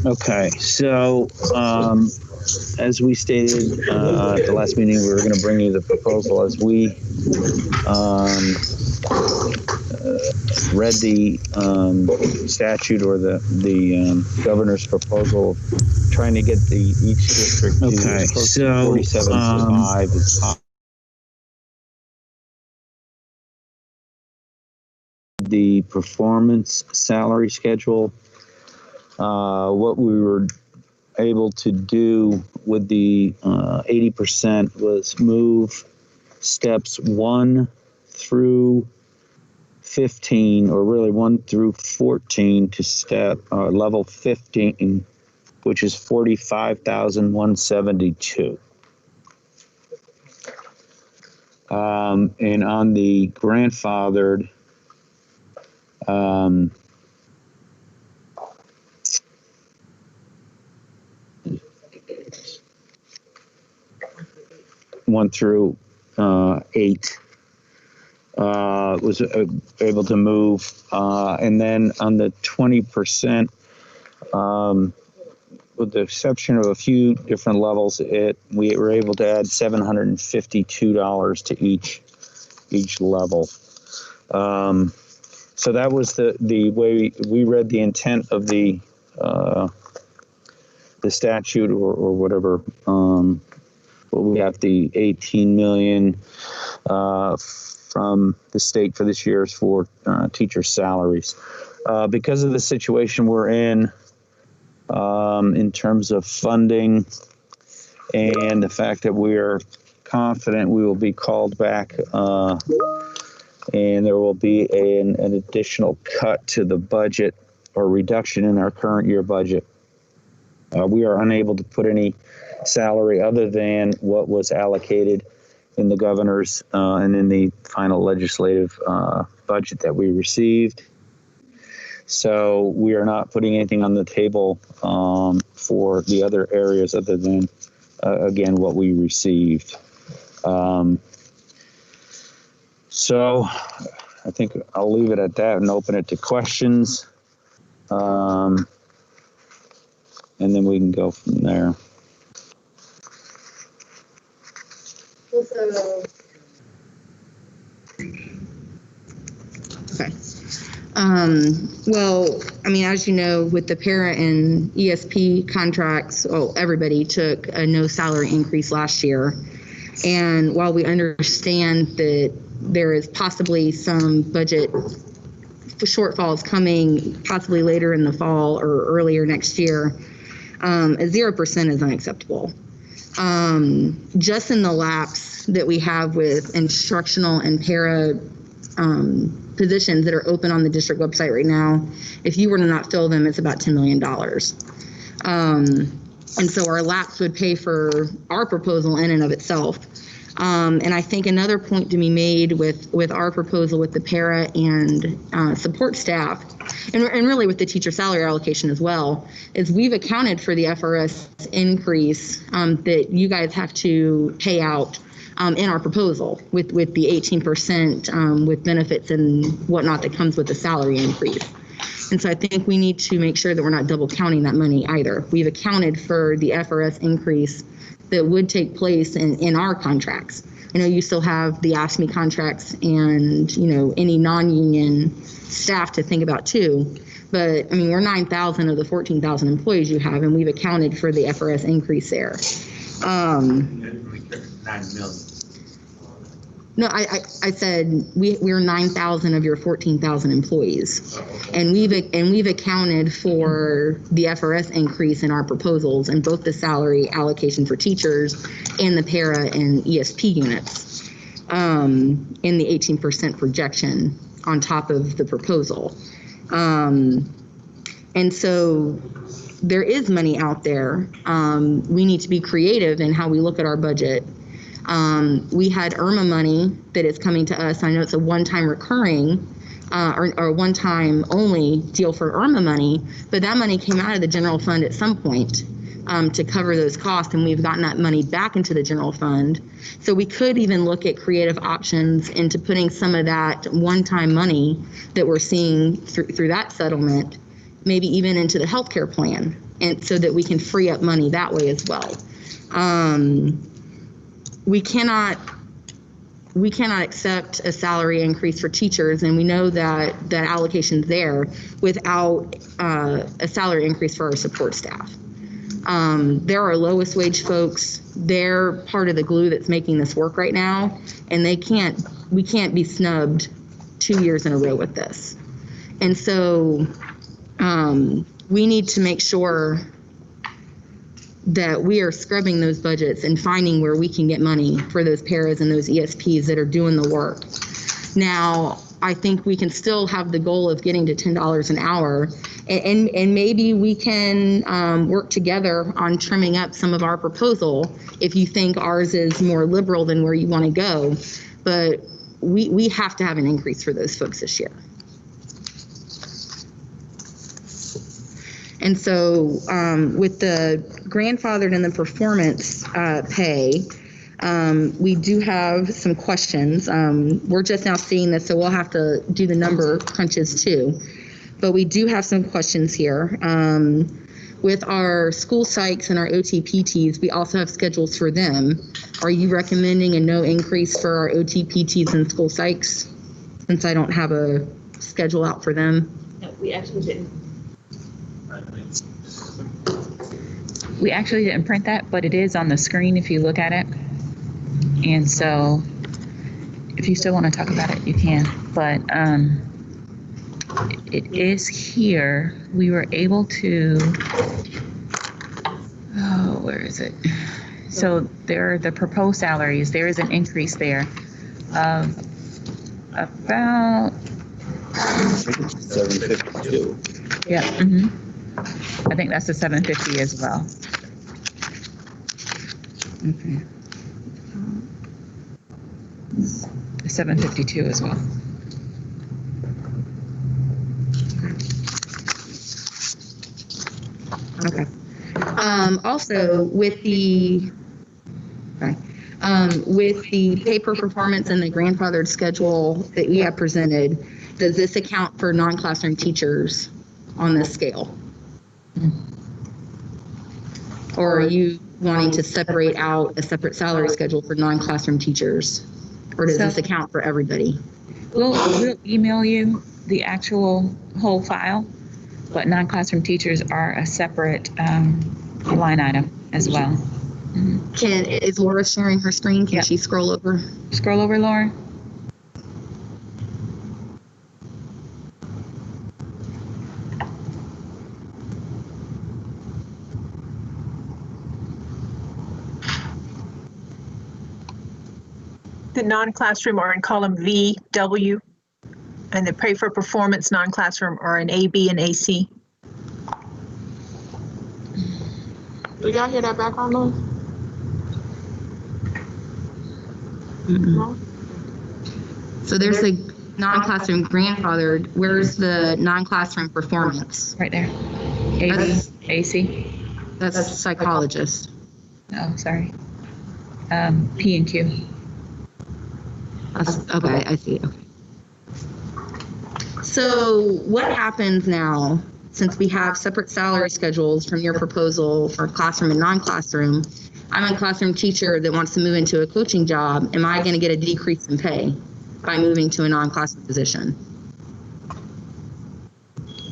Okay, so as we stated at the last meeting, we were going to bring you the proposal as we read the statute or the governor's proposal, trying to get each district to as close to 47.5 as possible. The performance salary schedule. What we were able to do with the 80% was move steps 1 through 15, or really 1 through 14, to step level 15, which is 45,172. And on the grandfathered, one through 8 was able to move, and then on the 20%, with the exception of a few different levels, we were able to add $752 to each level. So that was the way we read the intent of the statute, or whatever. We have the 18 million from the state for this year's for teacher salaries. Because of the situation we're in terms of funding, and the fact that we are confident we will be called back, and there will be an additional cut to the budget, or reduction in our current year budget. We are unable to put any salary other than what was allocated in the governor's and in the final legislative budget that we received. So we are not putting anything on the table for the other areas other than, again, what we received. So I think I'll leave it at that and open it to questions. And then we can go from there. Okay. Well, I mean, as you know, with the para and ESP contracts, everybody took a no salary increase last year. And while we understand that there is possibly some budget shortfalls coming possibly later in the fall or earlier next year, a 0% is unacceptable. Just in the lapse that we have with instructional and para positions that are open on the district website right now, if you were to not fill them, it's about $10 million. And so our lapse would pay for our proposal in and of itself. And I think another point to be made with our proposal with the para and support staff, and really with the teacher salary allocation as well, is we've accounted for the FRS increase that you guys have to pay out in our proposal with the 18% with benefits and whatnot that comes with the salary increase. And so I think we need to make sure that we're not double counting that money either. We've accounted for the FRS increase that would take place in our contracts. I know you still have the AFSCME contracts and, you know, any non-union staff to think about too. But I mean, we're 9,000 of the 14,000 employees you have, and we've accounted for the FRS increase there. 9 million. No, I said we're 9,000 of your 14,000 employees, and we've accounted for the FRS increase in our proposals and both the salary allocation for teachers and the para and ESP units in the 18% projection on top of the proposal. And so there is money out there. We need to be creative in how we look at our budget. We had IRMA money that is coming to us. I know it's a one-time recurring or one-time only deal for IRMA money, but that money came out of the general fund at some point to cover those costs, and we've gotten that money back into the general fund. So we could even look at creative options into putting some of that one-time money that we're seeing through that settlement, maybe even into the healthcare plan, and so that we can free up money that way as well. We cannot accept a salary increase for teachers, and we know that that allocation's there without a salary increase for our support staff. They're our lowest wage folks. They're part of the glue that's making this work right now, and we can't be snubbed 2 years in a row with this. And so we need to make sure that we are scrubbing those budgets and finding where we can get money for those paras and those ESPs that are doing the work. Now, I think we can still have the goal of getting to $10 an hour, and maybe we can work together on trimming up some of our proposal if you think ours is more liberal than where you want to go. But we have to have an increase for those folks this year. And so with the grandfathered and the performance pay, we do have some questions. We're just now seeing this, so we'll have to do the number crunches too. But we do have some questions here. With our school psychs and our OTPTs, we also have schedules for them. Are you recommending a no increase for our OTPTs and school psychs, since I don't have a schedule out for them? No, we actually didn't. We actually didn't print that, but it is on the screen if you look at it. And so if you still want to talk about it, you can. But it is here. We were able to, oh, where is it? So there are the proposed salaries. There is an increase there of about 752. Yeah. I think that's the 750 as well. Okay. The 752 as well. Okay. Also, with the paper performance and the grandfathered schedule that we have presented, does this account for non-classroom teachers on this scale? Or are you wanting to separate out a separate salary schedule for non-classroom teachers? Or does this account for everybody? We'll email you the actual whole file, but non-classroom teachers are a separate line item as well. Is Laura sharing her screen? Can she scroll over? Scroll over, Laura. The non-classroom are in column V, W, and the pay for performance non-classroom are in A, B, and AC. Did y'all hear that background noise? No? So there's the non-classroom grandfathered. Where's the non-classroom performance? Right there. A, B, AC. That's psychologist. Oh, sorry. P and Q. Okay, I see. Okay. So what happens now, since we have separate salary schedules from your proposal for classroom and non-classroom? I'm a classroom teacher that wants to move into a coaching job. Am I going to get a decrease in pay by moving to a non-classroom position?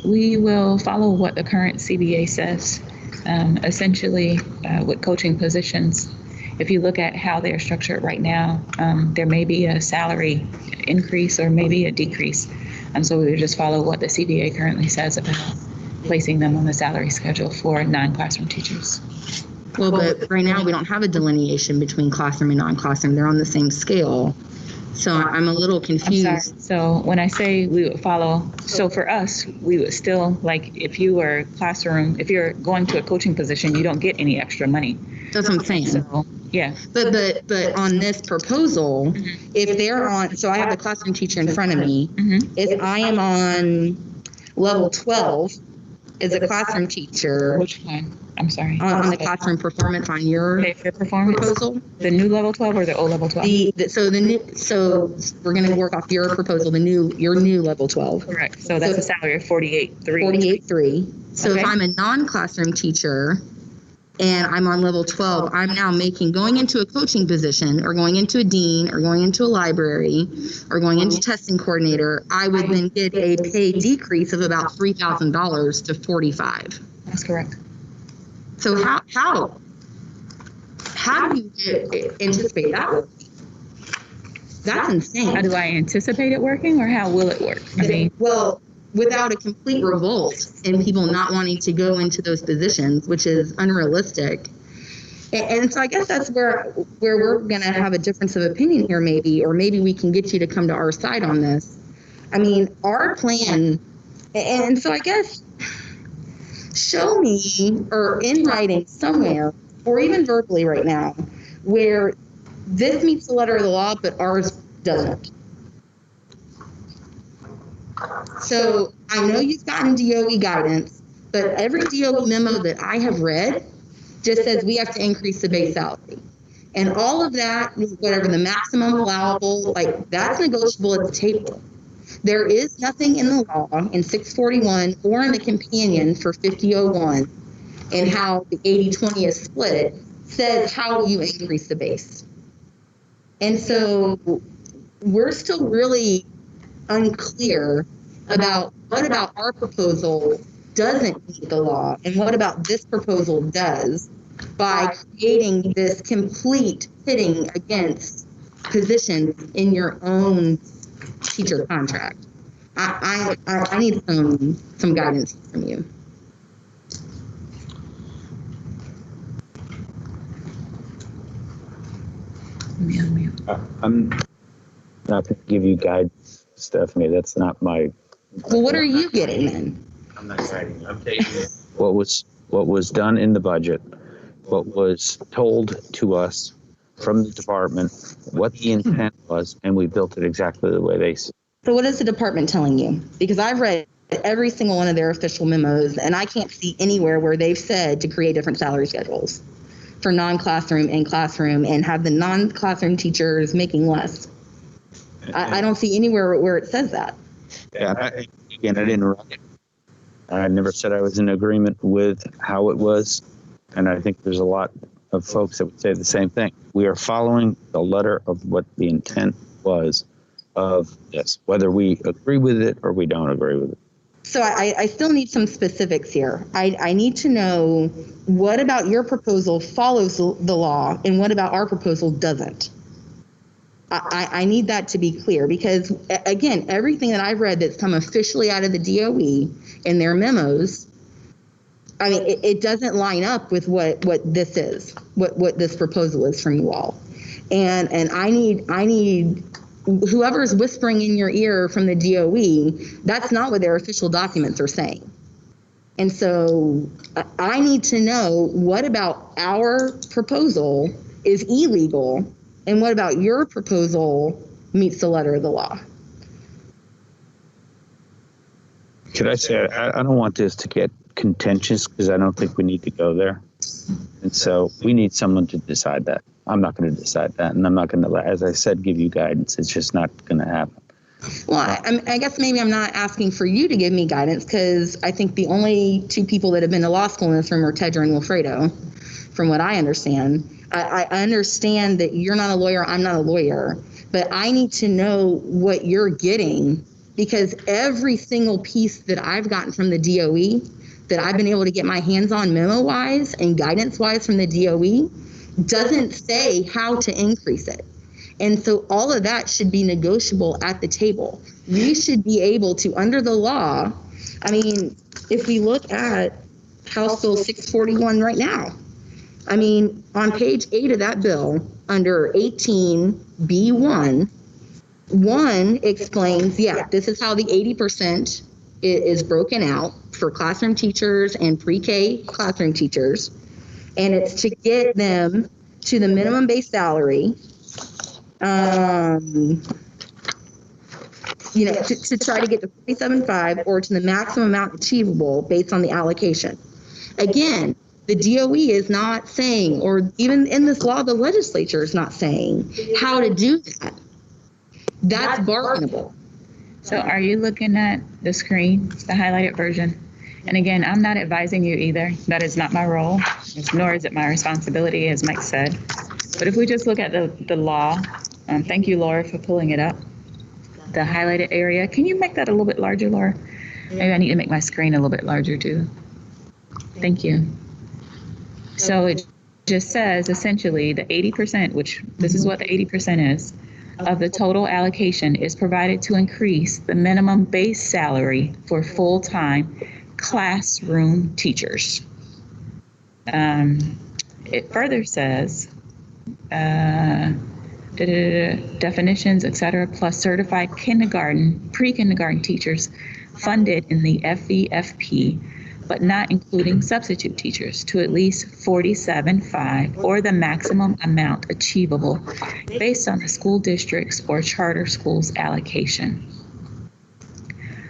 We will follow what the current CBA says. Essentially, with coaching positions, if you look at how they're structured right now, there may be a salary increase or maybe a decrease. And so we would just follow what the CBA currently says about placing them on the salary schedule for non-classroom teachers. Well, but right now we don't have a delineation between classroom and non-classroom. They're on the same scale. So I'm a little I'm sorry. confused. So when I say we would follow, so for us, we would still, like, if you were classroom, if you're going to a coaching position, you don't get any extra money. That's what I'm saying. So, yeah. But on this proposal, if they're on, so I have the classroom teacher in front of me. Mhm. If I am on level 12 as a classroom teacher Which one? I'm sorry. on the classroom performance on your Pay for performance? proposal, The new level 12 or the old level 12? so we're going to work off your proposal, your new level 12. Correct. So that's a salary of 48,300. 48.3. So Okay. if I'm a non-classroom teacher and I'm on level 12, I'm now going into a coaching position or going into a dean or going into a library or going into testing coordinator, I would then get a pay decrease of about $3,000 to 45. That's correct. So how do you anticipate that working? That's How insane. do I anticipate it working, or how will it work? I mean, Well, without a complete revolt and people not wanting to go into those positions, which is unrealistic. And so I guess that's where we're going to have a difference of opinion here, maybe, or maybe we can get you to come to our side on this. I mean, our plan, and so I guess show me, or in writing somewhere, or even verbally right now, where this meets the letter of the law, but ours doesn't. So I know you've gotten DOE guidance, but every DOE memo that I have read just says we have to increase the base salary. And all of that, whatever the maximum allowable, like that's negotiable at the table. There is nothing in the law in 641 or in the companion for 5001 and how the 80-20 is split says how you increase the base. And so we're still really unclear about what about our proposal doesn't meet the law and what about this proposal does by creating this complete pitting against positions in your own teacher contract. I need some guidance from you. I'm not going to give you guidance, Stephanie. That's not my. Well, what are you getting then? I'm not writing, I'm taking What was done in the budget, what was told to us from the department, what the intent was, and we built it exactly the way they said. So what is the department telling you? Because I've read every single one of their official memos, and I can't see anywhere where they've said to create different salary schedules for non-classroom and classroom and have the non-classroom teachers making less. I don't see anywhere where it says that. Yeah, again, I didn't write it. I never said I was in agreement with how it was, and I think there's a lot of folks that would say the same thing. We are following the letter of what the intent was of this, whether we agree with it or we don't agree with it. So I still need some specifics here. I need to know what about your proposal follows the law and what about our proposal doesn't. I need that to be clear because, again, everything that I've read that's come officially out of the DOE in their memos, I mean, it doesn't line up with what this is, what this proposal is from you all. And I need whoever's whispering in your ear from the DOE, that's not what their official documents are saying. And so I need to know what about our proposal is illegal and what about your proposal meets the letter of the law. Should I say, I don't want this to get contentious because I don't think we need to go there. And so we need someone to decide that. I'm not going to decide that. And I'm not going to, as I said, give you guidance. It's just not going to happen. Well, I guess maybe I'm not asking for you to give me guidance because I think the only two people that have been to law school in this room are Tedra and Wilfredo, from what I understand. I understand that you're not a lawyer, I'm not a lawyer, but I need to know what you're getting because every single piece that I've gotten from the DOE that I've been able to get my hands on memo-wise and guidance-wise from the DOE doesn't say how to increase it. And so all of that should be negotiable at the table. We should be able to, under the law, I mean, if we look at House Bill 641 right now, I mean, on page 8 of that bill, under 18B1, One explains, yeah, this is how the 80% is broken out for classroom teachers and pre-K classroom teachers. And it's to get them to the minimum base salary, to try to get to 47.5 or to the maximum amount achievable based on the allocation. Again, the DOE is not saying, or even in this law, the legislature is not saying how to do that. That's bargainable. So are you looking at the screen, the highlighted version? And again, I'm not advising you either. That is not my role, nor is it my responsibility, as Mike said. But if we just look at the law, thank you, Laura, for pulling it up. The highlighted area. Can you make that a little bit larger, Laura? Maybe I need to make my screen a little bit larger too. Thank you. So it just says essentially the 80%, which this is what the 80% is, of the total allocation is provided to increase the minimum base salary for full-time classroom teachers. It further says, definitions, etc., plus certified kindergarten, pre-kindergarten teachers funded in the FEFP, but not including substitute teachers, to at least 47.5 or the maximum amount achievable based on the school district's or charter schools allocation.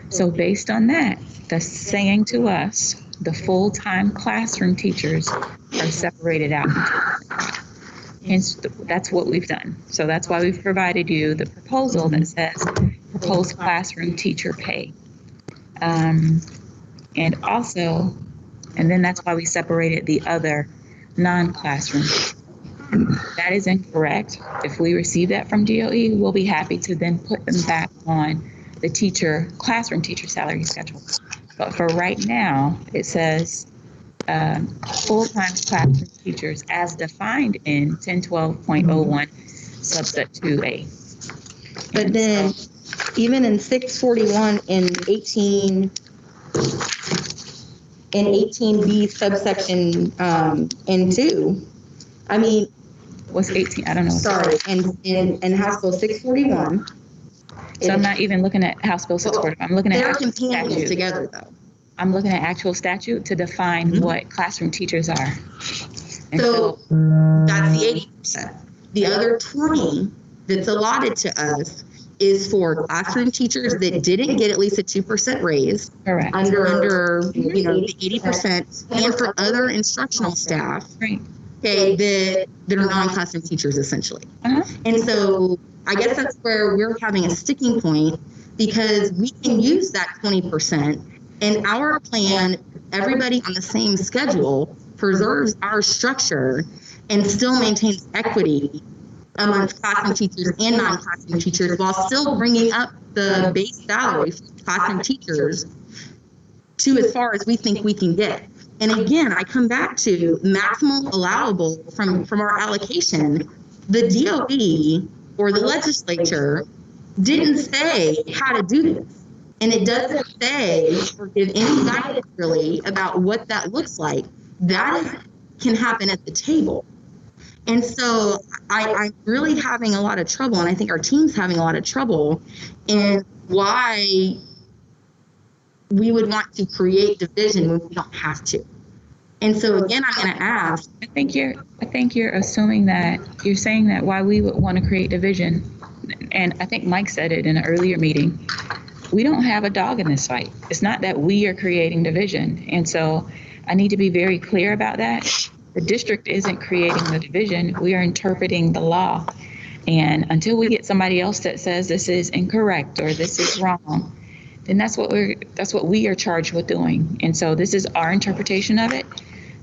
So based on that, that's saying to us, the full-time classroom teachers are separated out. Hence, that's what we've done. So that's why we've provided you the proposal that says proposed classroom teacher pay. And also, and then that's why we separated the other non-classroom. That is incorrect. If we receive that from DOE, we'll be happy to then put them back on the classroom teacher salary schedule. But for right now, it says full-time classroom teachers as defined in 1012.01 subset 2A. But then even in 641 in 18B subsection N2, I mean, What's 18? I don't know. sorry, and House Bill 641. So I'm not even looking at House Bill 640. I'm looking at They're actual companions statute. together though. I'm looking at actual statute to define what classroom teachers are. And So that's the 80%. The other 20 that's allotted to us is for classroom teachers that didn't get at least a 2% raise correct. under the 80%, and for other instructional staff, Right. okay, that are non-classroom teachers essentially. Uh-huh. And so I guess that's where we're having a sticking point, because we can use that 20%, and our plan, everybody on the same schedule, preserves our structure and still maintains equity amongst classroom teachers and non-classroom teachers, while still bringing up the base salary for classroom teachers to as far as we think we can get. And again, I come back to maximum allowable from our allocation. The DOE or the legislature didn't say how to do this. And it doesn't say or give any guidance really about what that looks like. That can happen at the table. And so I'm really having a lot of trouble, and I think our team's having a lot of trouble in why we would want to create division when we don't have to. And so again, I'm going to ask. I think you're assuming that you're saying that why we would want to create division. And I think Mike said it in an earlier meeting. We don't have a dog in this fight. It's not that we are creating division. And so I need to be very clear about that. The district isn't creating the division. We are interpreting the law. And until we get somebody else that says this is incorrect or this is wrong, then that's what we are charged with doing. And so this is our interpretation of it.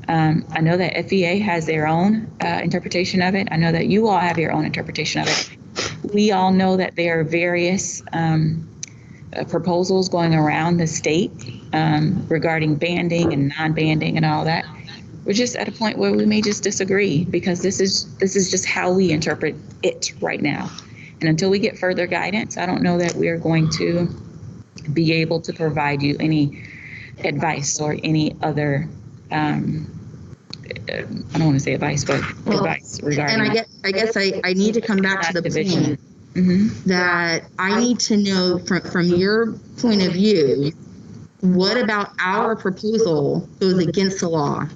I know that FEA has their own interpretation of it. I know that you all have your own interpretation of it. We all know that there are various proposals going around the state regarding banding and non-banding and all that. We're just at a point where we may just disagree, because this is just how we interpret it right now. And until we get further guidance, I don't know that we are going to be able to provide you any advice or any other I don't want to say advice, but advice regarding. And I guess I need to come back to the division. point that I need to know from your point of view, what about our proposal goes against the law?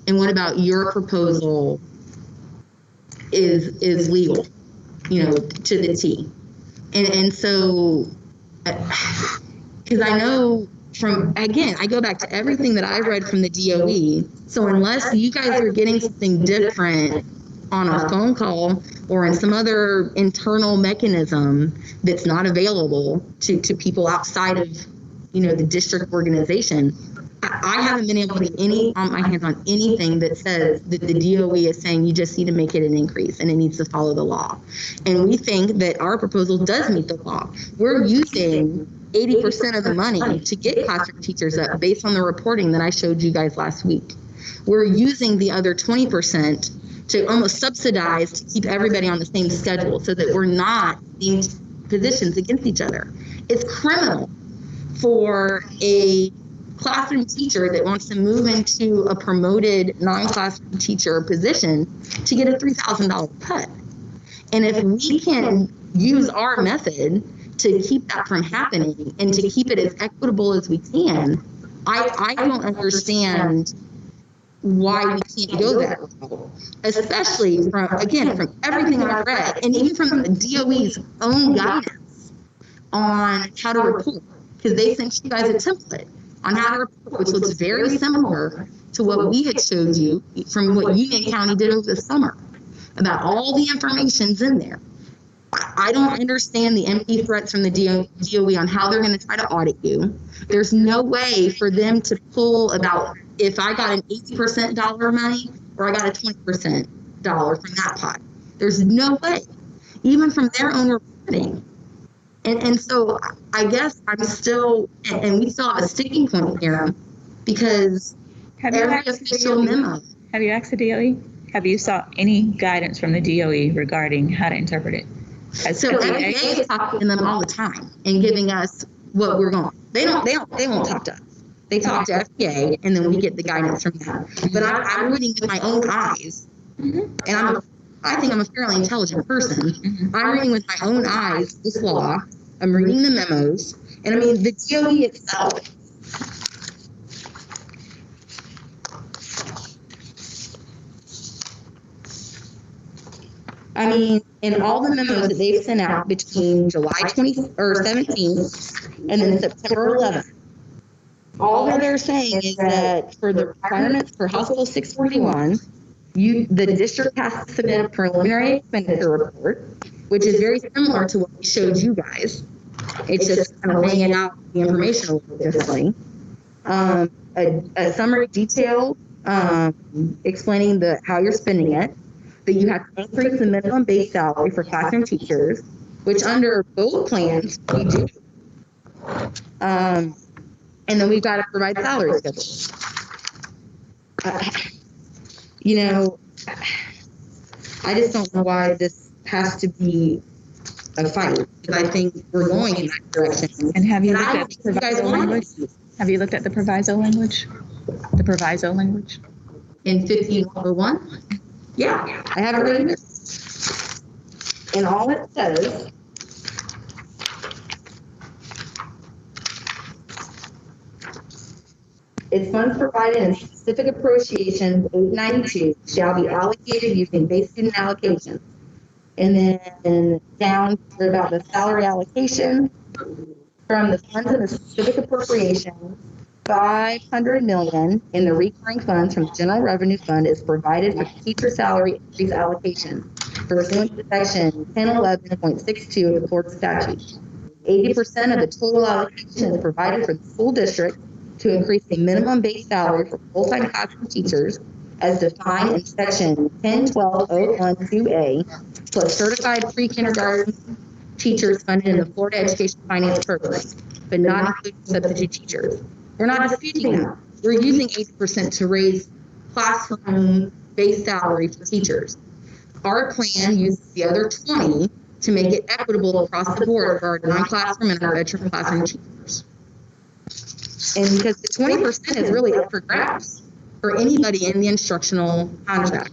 And what about your proposal is legal, to the T? And so, because I know again, I go back to everything that I read from the DOE. So unless you guys are getting something different on a phone call or in some other internal mechanism that's not available to people outside of, the district organization, I haven't been able to get on my hands on anything that says that the DOE is saying you just need to make it an increase and it needs to follow the law. And we think that our proposal does meet the law. We're using 80% of the money to get classroom teachers up based on the reporting that I showed you guys last week. We're using the other 20% to almost subsidize to keep everybody on the same schedule so that we're not being positions against each other. It's criminal for a classroom teacher that wants to move into a promoted non-classroom teacher position to get a $3,000 cut. And if we can use our method to keep that from happening and to keep it as equitable as we can, I don't understand why we can't go that route, especially from everything I've read and even from the DOE's own guidance on how to report, because they sent you guys a template on how to report, which looks very similar to what we had showed you from what Union County did over the summer about all the information's in there. I don't understand the empty threats from the DOE on how they're going to try to audit you. There's no way for them to pull about if I got an 80% dollar money or I got a 20% dollar from that pot. There's no way, even from their own reporting. And so I guess I'm still, and we still have a sticking point here because every official memo. Have you asked the DOE? Have you sought any guidance from the DOE regarding how to interpret it? So FDA is talking to them all the time and giving us what we're going. They won't talk to us. They talk to FDA and then we get the guidance from them. But I'm reading with my own eyes, and I think I'm a fairly intelligent person. I'm reading with my own eyes this law. I'm reading the memos, and I mean the DOE itself. I mean, in all the memos that they've sent out between July 17th and then September 11th, all that they're saying is that for the requirements for House Bill 641, the district has to submit a preliminary expenditure report, which is very similar to what we showed you guys. It's just kind of laying out the information a little differently. A summary detail explaining how you're spending it, that you have to increase the minimum base salary for classroom teachers, which under both plans we do. And then we've got to provide salary schedules. I just don't know why this has to be a fight, because I think we're going in that direction. And have you looked at the proviso language? Have you looked at the proviso language? The proviso language? In 5101? Yeah, I have it right here. And all it says is funds provided in specific appropriations 892 shall be allocated using base student allocations. And then down to about the salary allocation from the funds in the specific appropriation, $500 million in the recurring funds from the general revenue fund is provided for teacher salary increase allocation pursuant to section 1011.62 of the Florida statute. 80% of the total allocation is provided for the school district to increase the minimum base salary for full-time classroom teachers as defined in section 1012.012A, plus certified pre-kindergarten teachers funded in the Florida Education Finance Program, but not including substitute teachers. We're not disputing that. We're using 80% to raise classroom base salary for teachers. Our plan uses the other 20 to make it equitable across the board for our non-classroom and our veteran classroom teachers. And because the 20% is really up for grabs for anybody in the instructional contract.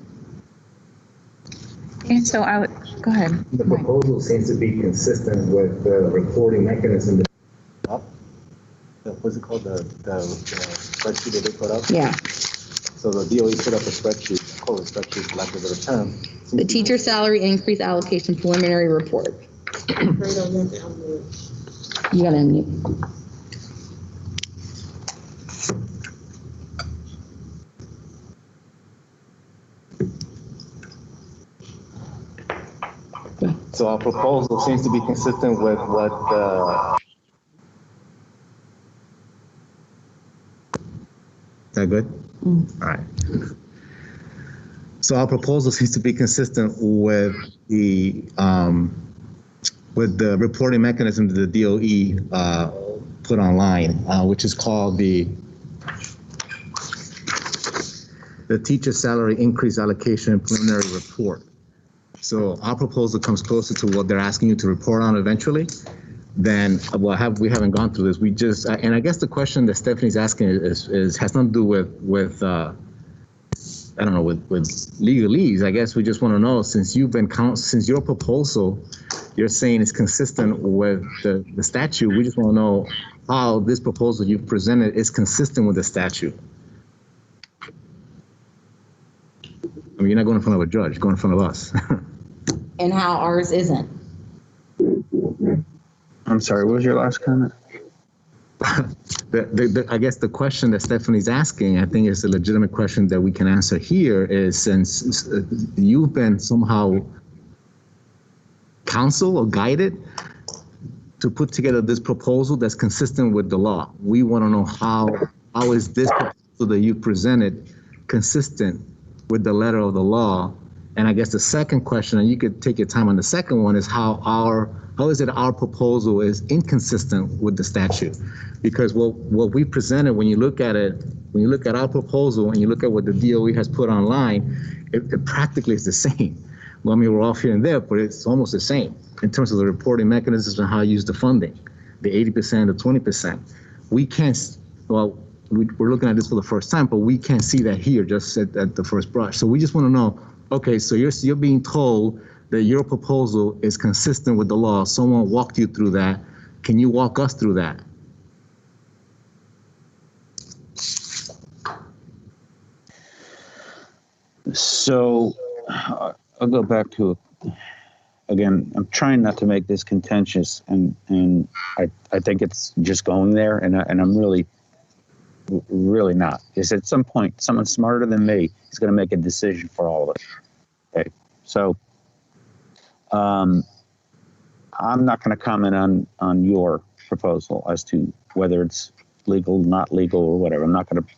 And so I would, go ahead. The proposal seems to be consistent with the reporting mechanism. What's it called? The spreadsheet that they put up? Yeah. So the DOE put up a spreadsheet, call it a spreadsheet, for lack of a better term. The teacher salary increase allocation preliminary report. You gotta unmute. So our proposal seems to be consistent with what Is that good? All right. So our proposal seems to be consistent with the reporting mechanism that the DOE put online, which is called the Teacher Salary Increase Allocation Preliminary Report. So our proposal comes closer to what they're asking you to report on eventually. Then, well, we haven't gone through this. We just, and I guess the question that Stephanie's asking is has nothing to do with I don't know, with legalese. I guess we just want to know, since your proposal, you're saying is consistent with the statute. We just want to know how this proposal you've presented is consistent with the statute. I mean, you're not going in front of a judge, you're going in front of us. And how ours isn't. I'm sorry, what was your last comment? I guess the question that Stephanie's asking, I think is a legitimate question that we can answer here, is since you've been somehow counseled or guided to put together this proposal that's consistent with the law. We want to know how is this proposal that you presented consistent with the letter of the law. And I guess the second question, and you could take your time on the second one, is how is it our proposal is inconsistent with the statute? Because what we presented, when you look at it, when you look at our proposal and you look at what the DOE has put online, it practically is the same. Well, I mean, we're off here and there, but it's almost the same in terms of the reporting mechanisms and how you use the funding, the 80%, the 20%. We can't, well, we're looking at this for the first time, but we can't see that here just at the first brush. So we just want to know, okay, so you're being told that your proposal is consistent with the law. Someone walked you through that. Can you walk us through that? So I'll go back to, again, I'm trying not to make this contentious, and I think it's just going there, and I'm really not. Because at some point, someone smarter than me is going to make a decision for all of us. Okay, so I'm not going to comment on your proposal as to whether it's legal, not legal, or whatever. I'm not going to.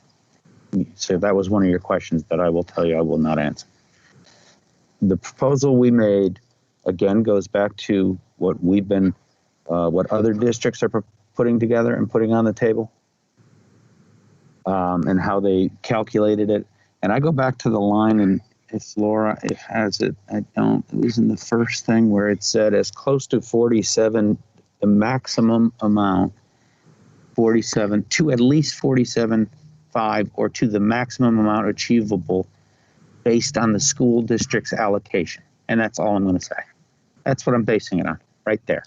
So if that was one of your questions, that I will tell you I will not answer. The proposal we made, again, goes back to what we've been, what other districts are putting together and putting on the table, and how they calculated it. And I go back to the line, and if Laura, it has it, I don't, it was in the first thing where it said as close to 47, the maximum amount, 47, to at least 47.5, or to the maximum amount achievable based on the school district's allocation. And that's all I'm going to say. That's what I'm basing it on, right there.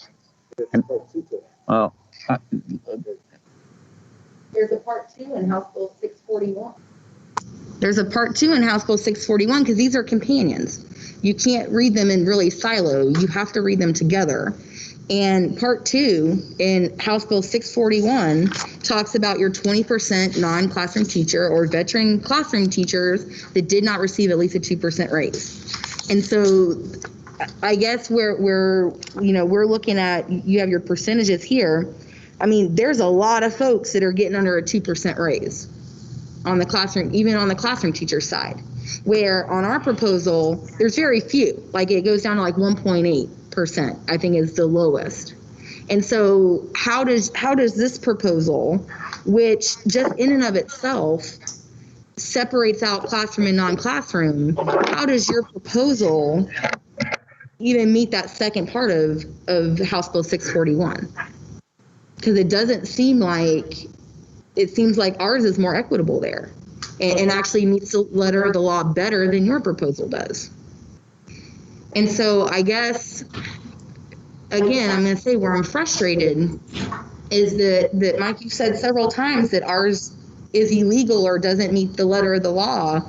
And, well, There's a part 2 in House Bill 641. There's a part 2 in House Bill 641 because these are companions. You can't read them in really silo. You have to read them together. And part 2 in House Bill 641 talks about your 20% non-classroom teacher or veteran classroom teachers that did not receive at least a 2% raise. And so I guess we're looking at, you have your percentages here. I mean, there's a lot of folks that are getting under a 2% raise on the classroom, even on the classroom teacher side, where on our proposal, there's very few, like it goes down to like 1.8%, I think is the lowest. And so how does this proposal, which just in and of itself separates out classroom and non-classroom, how does your proposal even meet that second part of House Bill 641? Because it doesn't seem like, it seems like ours is more equitable there and actually meets the letter of the law better than your proposal does. And so I guess, again, I'm going to say where I'm frustrated is that Mike, you said several times that ours is illegal or doesn't meet the letter of the law.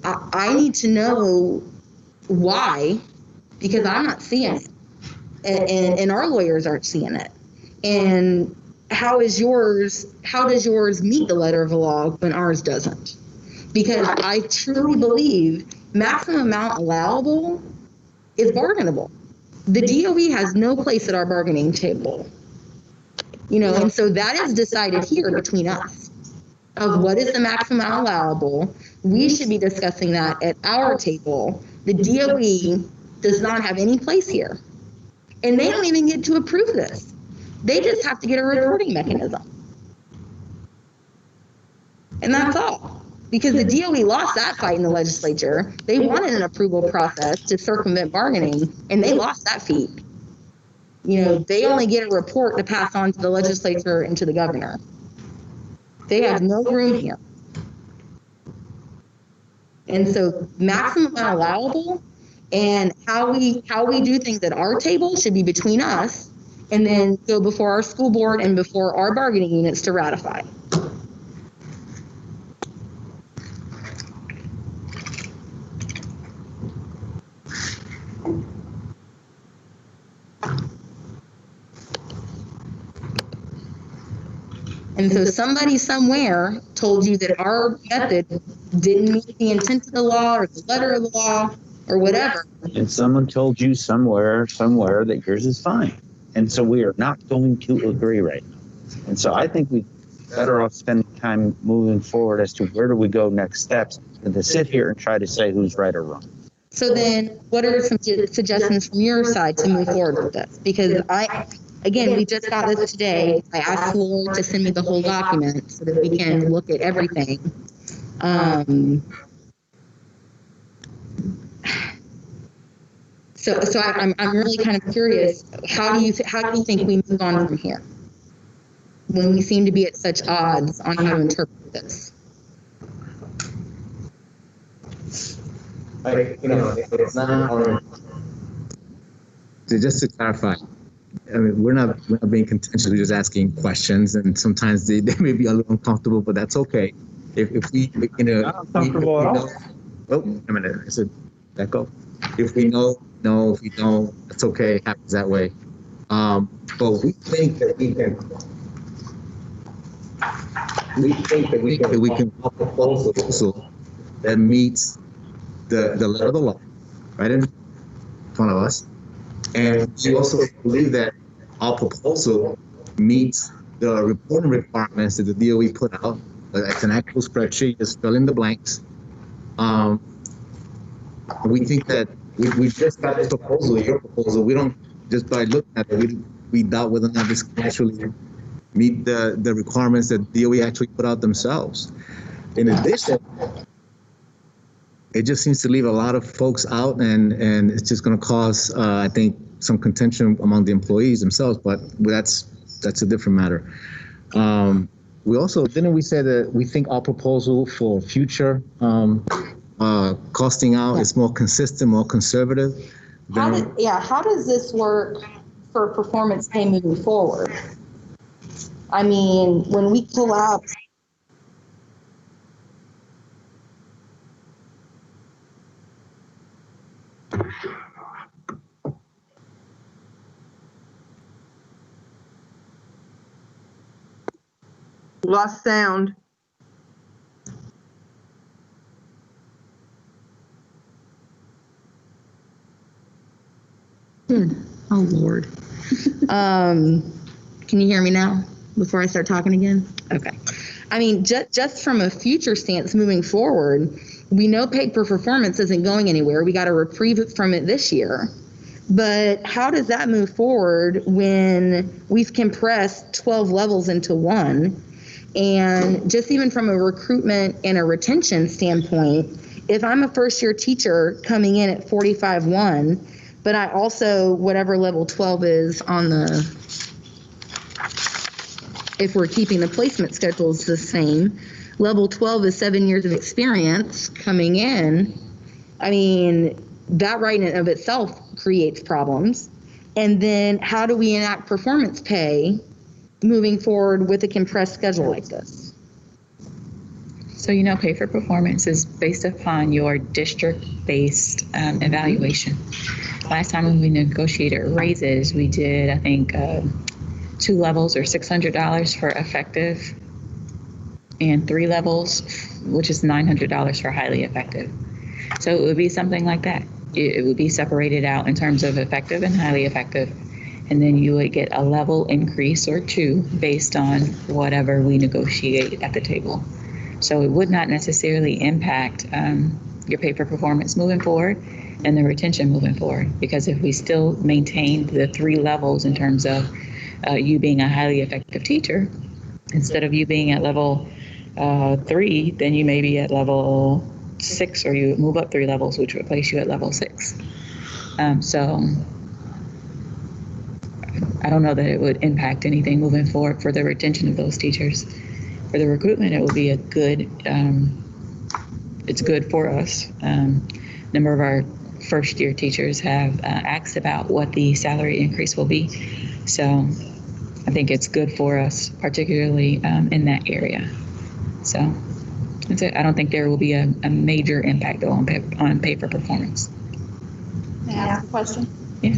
I need to know why, because I'm not seeing it. And our lawyers aren't seeing it. And how does yours meet the letter of the law when ours doesn't? Because I truly believe maximum amount allowable is bargainable. The DOE has no place at our bargaining table. And so that is decided here between us of what is the maximum amount allowable. We should be discussing that at our table. The DOE does not have any place here. And they don't even get to approve this. They just have to get a reporting mechanism. And that's all. Because the DOE lost that fight in the legislature. They wanted an approval process to circumvent bargaining, and they lost that feat. They only get a report to pass on to the legislature and to the governor. They have no room here. And so maximum amount allowable and how we do things at our table should be between us and then go before our school board and before our bargaining units to ratify. And so somebody somewhere told you that our method didn't meet the intent of the law or the letter of the law or whatever. And someone told you somewhere that yours is fine. And so we are not going to agree right now. And so I think we better off spending time moving forward as to where do we go next steps than to sit here and try to say who's right or wrong. So then what are some suggestions from your side to move forward with this? Because again, we just got this today. I asked Laura to send me the whole document so that we can look at everything. So I'm really kind of curious. How do you think we move on from here when we seem to be at such odds on how to interpret this? It's not. Just to clarify. I mean, we're not being contentious. We're just asking questions, and sometimes they may be a little uncomfortable, but that's okay. If we, Not uncomfortable at all. Oh, a minute. I said, that go. If we know, if we don't, it's okay. It happens that way. But we think that we can. We think that we can propose a proposal that meets the letter of the law, right in front of us. And we also believe that our proposal meets the reporting requirements that the DOE put out. It's an actual spreadsheet, just fill in the blanks. We think that we just got this proposal, your proposal. We don't, just by looking at it, we doubt whether or not this can actually meet the requirements that DOE actually put out themselves. In addition, it just seems to leave a lot of folks out, and it's just going to cause, I think, some contention among the employees themselves. But that's a different matter. We also didn't we say that we think our proposal for future costing out is more consistent, more conservative. How does this work for performance pay moving forward? I mean, when we collapse. Lost sound. Oh, Lord. Can you hear me now before I start talking again? Okay. I mean, just from a future stance moving forward, we know pay for performance isn't going anywhere. We got a reprieve from it this year. But how does that move forward when we've compressed 12 levels into one? And just even from a recruitment and a retention standpoint, if I'm a first year teacher coming in at 45-1, but I also, whatever level 12 is on if we're keeping the placement schedules the same, level 12 is 7 years of experience coming in. I mean, that right in and of itself creates problems. And then how do we enact performance pay moving forward with a compressed schedule like this? So, pay for performance is based upon your district-based evaluation. Last time when we negotiated raises, we did, I think, 2 levels or $600 for effective and 3 levels, which is $900 for highly effective. So it would be something like that. It would be separated out in terms of effective and highly effective. And then you would get a level increase or 2 based on whatever we negotiate at the table. So it would not necessarily impact your pay for performance moving forward and the retention moving forward. Because if we still maintain the 3 levels in terms of you being a highly effective teacher, instead of you being at level 3, then you may be at level 6, or you move up 3 levels, which would place you at level 6. So I don't know that it would impact anything moving forward for the retention of those teachers. For the recruitment, it would be a good, it's good for us. A number of our first year teachers have asked about what the salary increase will be. So I think it's good for us, particularly in that area. So that's it. I don't think there will be a major impact though on pay for performance. May I ask a question? Yeah.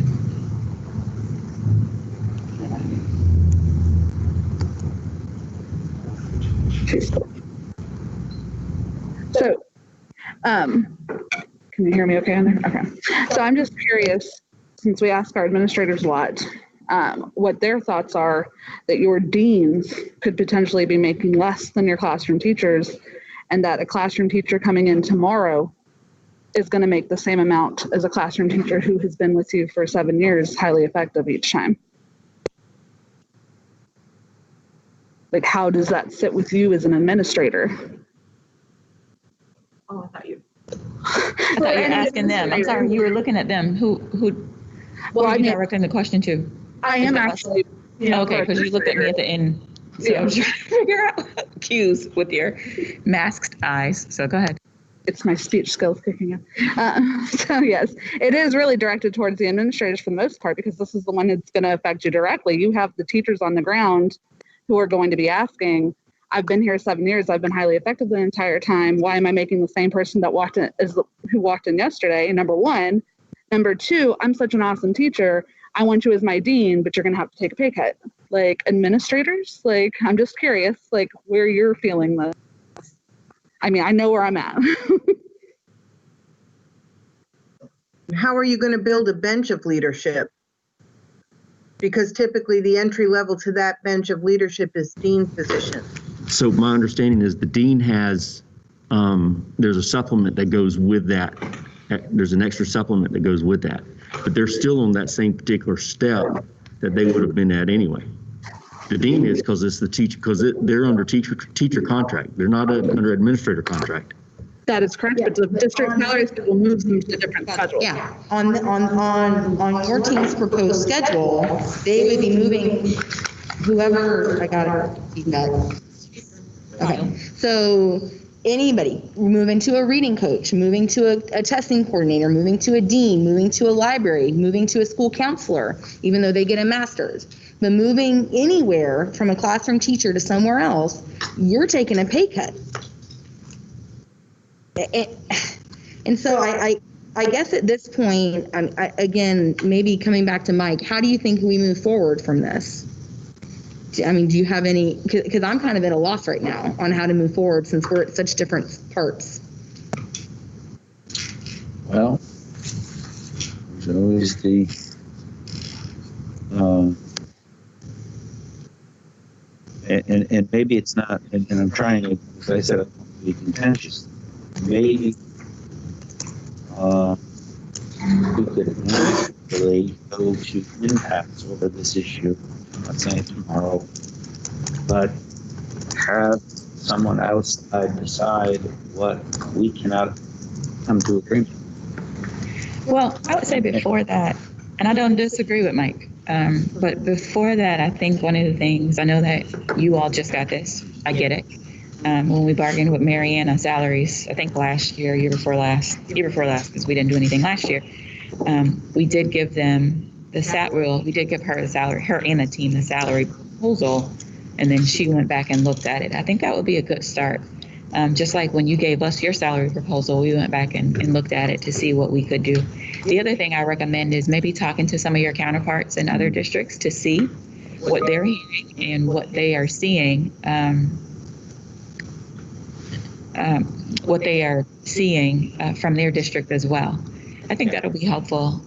So, can you hear me okay on there? Okay. So I'm just curious, since we ask our administrators a lot, what their thoughts are that your deans could potentially be making less than your classroom teachers, and that a classroom teacher coming in tomorrow is going to make the same amount as a classroom teacher who has been with you for 7 years, highly effective each time. Like, how does that sit with you as an administrator? Oh, I thought you you were asking them. I'm sorry, you were looking at them. What were you directing the question to? I am actually. Okay, because you looked at me at the end. So I was trying to figure out cues with your masked eyes. So go ahead. It's my speech skills kicking in. So yes, it is really directed towards the administrators for the most part, because this is the one that's going to affect you directly. You have the teachers on the ground who are going to be asking, I've been here 7 years, I've been highly effective the entire time. Why am I making the same person that walked in as who walked in yesterday? Number one. Number two, I'm such an awesome teacher. I want you as my dean, but you're going to have to take a pay cut. Like, administrators, like, I'm just curious, like, where you're feeling this. I mean, I know where I'm at. How are you going to build a bench of leadership? Because typically the entry level to that bench of leadership is dean's position. So my understanding is the dean has, there's a supplement that goes with that. There's an extra supplement that goes with that, but they're still on that same particular step that they would have been at anyway. The dean is because it's the teacher, because they're under teacher contract. They're not under administrator contract. That is correct, but the district salary schedule moves them to different schedules. Yeah, on your team's proposed schedule, they would be moving whoever, I got it. Okay, so anybody moving to a reading coach, moving to a testing coordinator, moving to a dean, moving to a library, moving to a school counselor, even though they get a master's, but moving anywhere from a classroom teacher to somewhere else, you're taking a pay cut. And so I guess at this point, again, maybe coming back to Mike, how do you think we move forward from this? I mean, do you have any, because I'm kind of at a loss right now on how to move forward since we're at such different parts. Well, there's always the and maybe it's not, and I'm trying to, as I said, be contentious. Maybe we could actually go to impacts over this issue. I'm not saying tomorrow, but have someone outside decide what we cannot come to agreement. Well, I would say before that, and I don't disagree with Mike, but before that, I think one of the things, I know that you all just got this, I get it, when we bargained with Marianne on salaries, I think last year, year before last, because we didn't do anything last year, we did give them we did give her the salary, her and the team the salary proposal, and then she went back and looked at it. I think that would be a good start. Just like when you gave us your salary proposal, we went back and looked at it to see what we could do. The other thing I recommend is maybe talking to some of your counterparts in other districts to see what they're hearing and what they are seeing, from their district as well. I think that'll be helpful.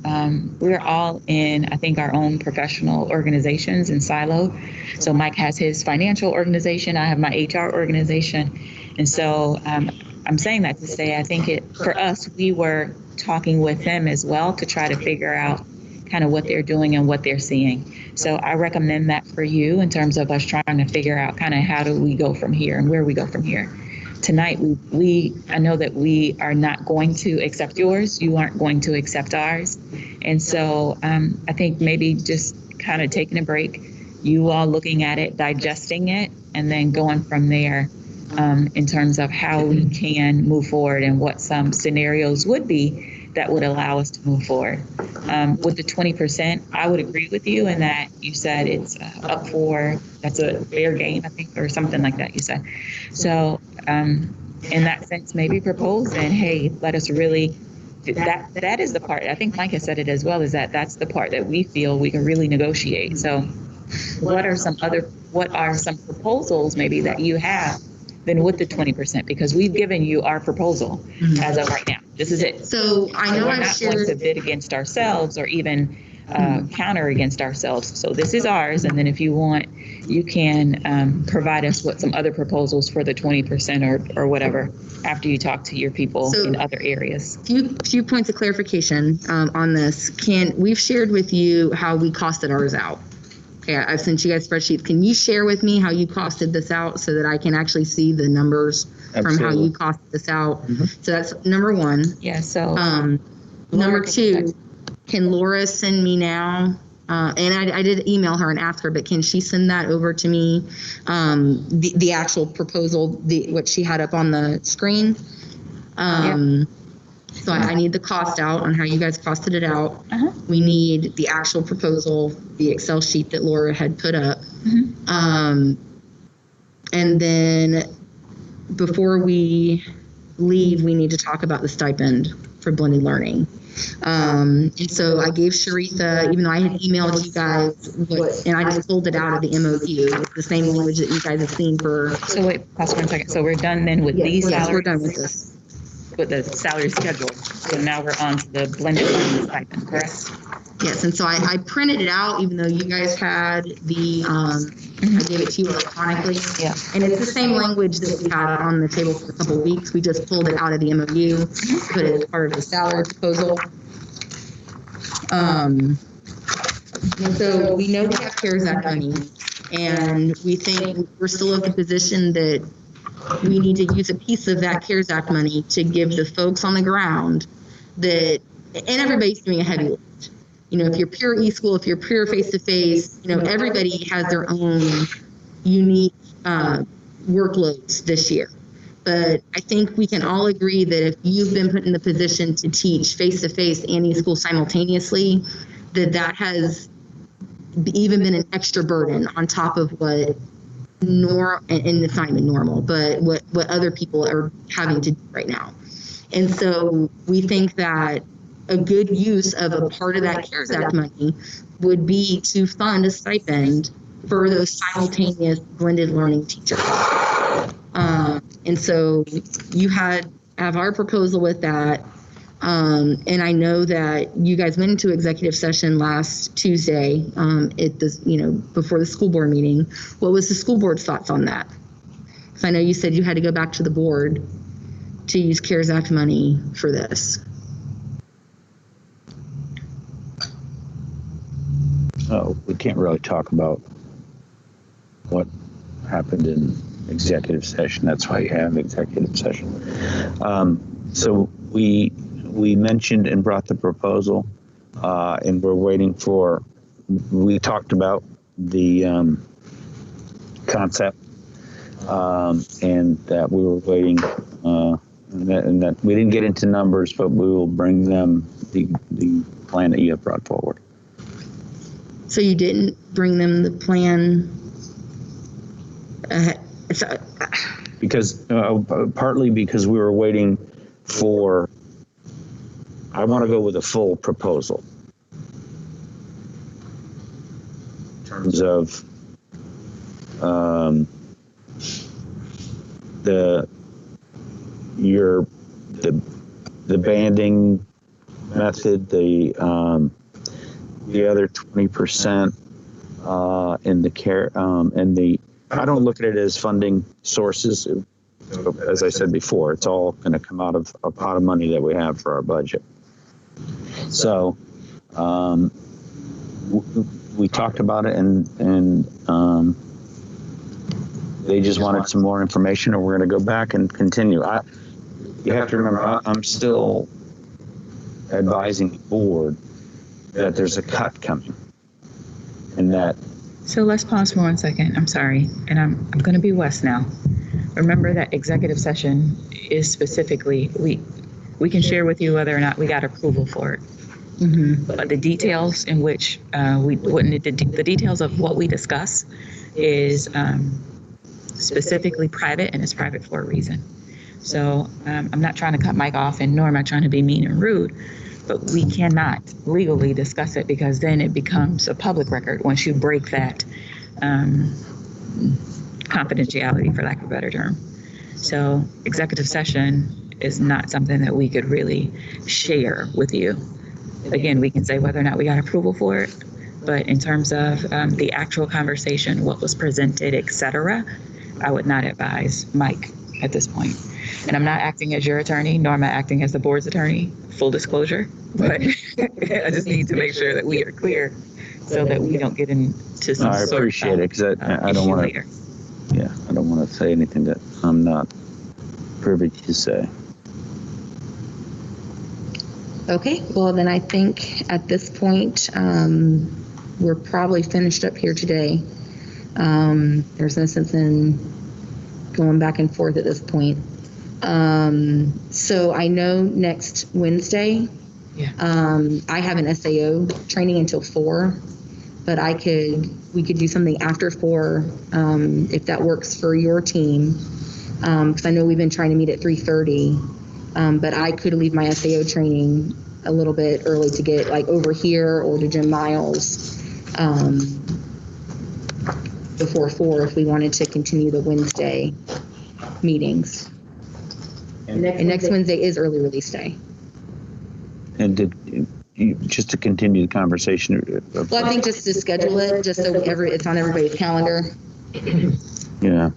We're all in, I think, our own professional organizations in silo. So Mike has his financial organization, I have my HR organization. And so I'm saying that to say, I think for us, we were talking with them as well to try to figure out kind of what they're doing and what they're seeing. So I recommend that for you in terms of us trying to figure out kind of how do we go from here and where we go from here. Tonight, I know that we are not going to accept yours. You aren't going to accept ours. And so I think maybe just kind of taking a break, you all looking at it, digesting it, and then going from there in terms of how we can move forward and what some scenarios would be that would allow us to move forward. With the 20%, I would agree with you in that you said it's up for, that's a fair game, I think, or something like that you said. So in that sense, maybe propose and, hey, let us really, that is the part, I think Mike has said it as well, is that's the part that we feel we can really negotiate. So what are some proposals maybe that you have then with the 20%, because we've given you our proposal as of right now. This is it. So I know we're I've not going to shared, bid against ourselves or even counter against ourselves. So this is ours, and then if you want, you can provide us with some other proposals for the 20% or whatever after you talk to your people in other areas. few points of clarification on this. We've shared with you how we costed ours out. Okay, I've sent you guys spreadsheets. Can you share with me how you costed this out so that I can actually see the numbers from how you costed this out? So that's number one. Yeah, so number two, can Laura send me now? And I did email her and ask her, but can she send that over to me? The actual proposal, what she had up on the screen. So I need the cost out on how you guys costed it out. We need the actual proposal, the Excel sheet that Laura had put up. And then before we leave, we need to talk about the stipend for blended learning. And so I gave Sharitha, even though I had emailed you guys, and I just pulled it out of the MOU. It's the same language that you guys have seen for. So wait, pause 1 second. So we're done then with these salaries? We're done with this. With the salary schedule. So now we're on to the blended learning stipend, correct? Yes, and so I printed it out, even though you guys had the, I gave it to you electronically. Yeah. And it's the same language that we had on the table for a couple of weeks. We just pulled it out of the MOU, put it as part of the salary proposal. And so we know we have CARES Act money, and we think we're still at the position that we need to use a piece of that CARES Act money to give the folks on the ground and everybody's doing a heavy lift. You know, if you're pure eSchool, if you're pure face-to-face, you know, everybody has their own unique workloads this year. But I think we can all agree that if you've been put in the position to teach face-to-face and eSchool simultaneously, that has even been an extra burden on top of what and it's not even normal, but what other people are having to do right now. And so we think that a good use of a part of that CARES Act money would be to fund a stipend for those simultaneous blended learning teachers. And so you have our proposal with that. And I know that you guys went into executive session last Tuesday before the school board meeting. What was the school board's thoughts on that? Because I know you said you had to go back to the board to use CARES Act money for this. Oh, we can't really talk about what happened in executive session. That's why you have executive session. So we mentioned and brought the proposal, and we're waiting we talked about the concept. and that we were waiting, and that we didn't get into numbers, but we will bring them the plan that you have brought forward. So you didn't bring them the plan? Because partly because we were waiting for, I want to go with a full proposal in terms of the banding method, the other 20% in the care and the, I don't look at it as funding sources. As I said before, it's all going to come out of a pot of money that we have for our budget. So we talked about it, and they just wanted some more information, and we're going to go back and continue. You have to remember, I'm still advising the board that there's a cut coming, and that. So let's pause for 1 second. I'm sorry, and I'm going to be Wes now. Remember that executive session is specifically, we can share with you whether or not we got approval for it. Mm-hmm. But the details in which the details of what we discuss is specifically private, and it's private for a reason. So I'm not trying to cut Mike off, and nor am I trying to be mean and rude, but we cannot legally discuss it, because then it becomes a public record once you break that confidentiality, for lack of a better term. So executive session is not something that we could really share with you. Again, we can say whether or not we got approval for it, but in terms of the actual conversation, what was presented, etc., I would not advise Mike at this point. And I'm not acting as your attorney, nor am I acting as the board's attorney, full disclosure, but I just need to make sure that we are clear so that we don't get into some I appreciate it, because I don't want to, I don't want to say anything that I'm not privy to say. Okay, well then I think at this point, we're probably finished up here today. There's no sense in going back and forth at this point. So I know next Wednesday, I have an SAO training until 4, but we could do something after 4 if that works for your team. Because I know we've been trying to meet at 3:30, but I could leave my SAO training a little bit early to get like over here or to Jim Miles before 4 if we wanted to continue the Wednesday meetings. And next Wednesday is early release day. And just to continue the conversation. Well, I think just to schedule it, just so it's on everybody's calendar. Yeah.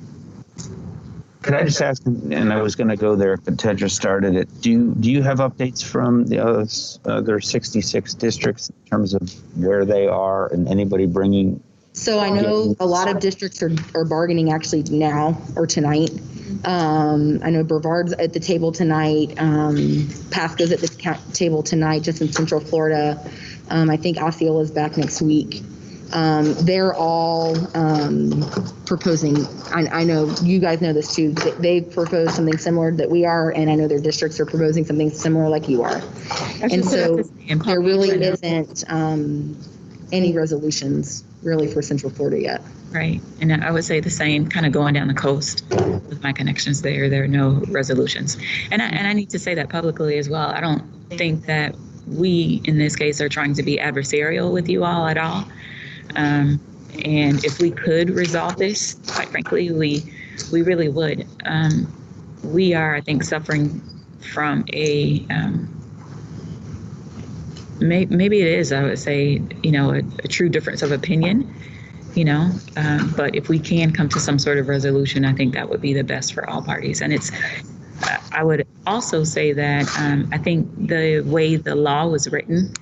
Could I just ask, and I was going to go there, but Tedra started it. Do you have updates from the other 66 districts in terms of where they are and anybody bringing? So I know a lot of districts are bargaining actually now or tonight. I know Brevard's at the table tonight. Pasco's at the table tonight, just in Central Florida. I think Osceola's back next week. They're all proposing. I know you guys know this too. They've proposed something similar that we are, and I know their districts are proposing something similar like you are. And so there really isn't any resolutions really for Central Florida yet. Right. And I would say the same, kind of going down the coast with my connections there are no resolutions. And I need to say that publicly as well. I don't think that we, in this case, are trying to be adversarial with you all at all. And if we could resolve this, quite frankly, we really would. We are, I think, suffering from a, maybe it is, I would say, a true difference of opinion, but if we can come to some sort of resolution, I think that would be the best for all parties. And I would also say that I think the way the law was written,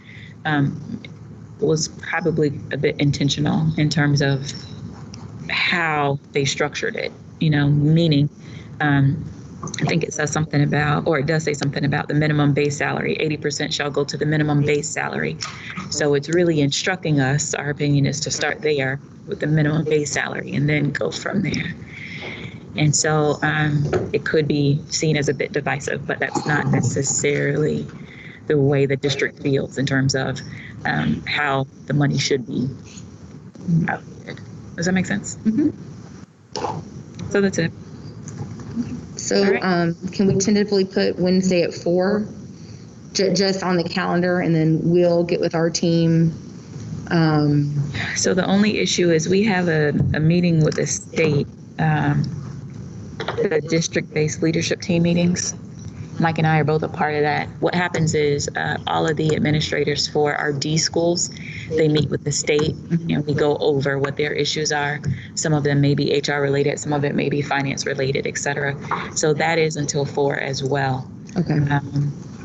was probably a bit intentional in terms of how they structured it, meaning I think it says something about, or it does say something about the minimum base salary. 80% shall go to the minimum base salary. So it's really instructing us, our opinion is to start there with the minimum base salary and then go from there. And so it could be seen as a bit divisive, but that's not necessarily the way the district feels in terms of how the money should be allocated. Does that make sense? So that's it. So All right. can we tentatively put Wednesday at 4, just on the calendar, and then we'll get with our team? So the only issue is we have a meeting with the state, the district-based leadership team meetings. Mike and I are both a part of that. What happens is all of the administrators for our D schools, they meet with the state and we go over what their issues are. Some of them may be HR related, some of it may be finance related, et cetera. So that is until 4 as well. Okay.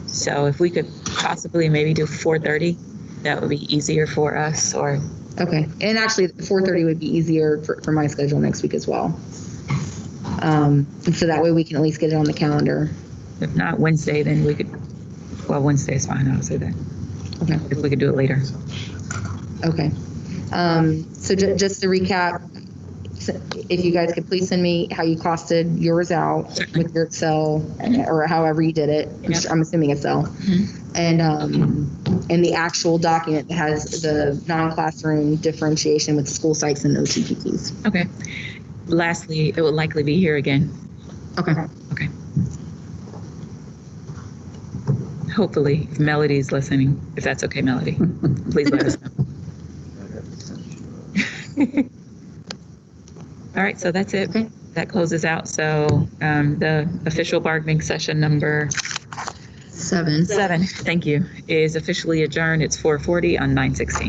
So if we could possibly maybe do 4:30, that would be easier for us, or. Okay. And actually 4:30 would be easier for my schedule next week as well. And so that way we can at least get it on the calendar. If not Wednesday, then we could, well, Wednesday is fine, I'll say that. Okay. If we could do it later. Okay. So just to recap, if you guys could please send me how you costed yours out with your Excel, or however you did it. I'm assuming Excel. And the actual document that has the non-classroom differentiation with school sites and OTPPs. Okay. Lastly, it will likely be here again. Okay. Okay. Hopefully, if Melody's listening, if that's okay, Melody, please let us know. All right, so that's it. Okay. That closes out. So the official bargaining session number 7. 7, thank you, is officially adjourned. It's 4:40 on 9/16.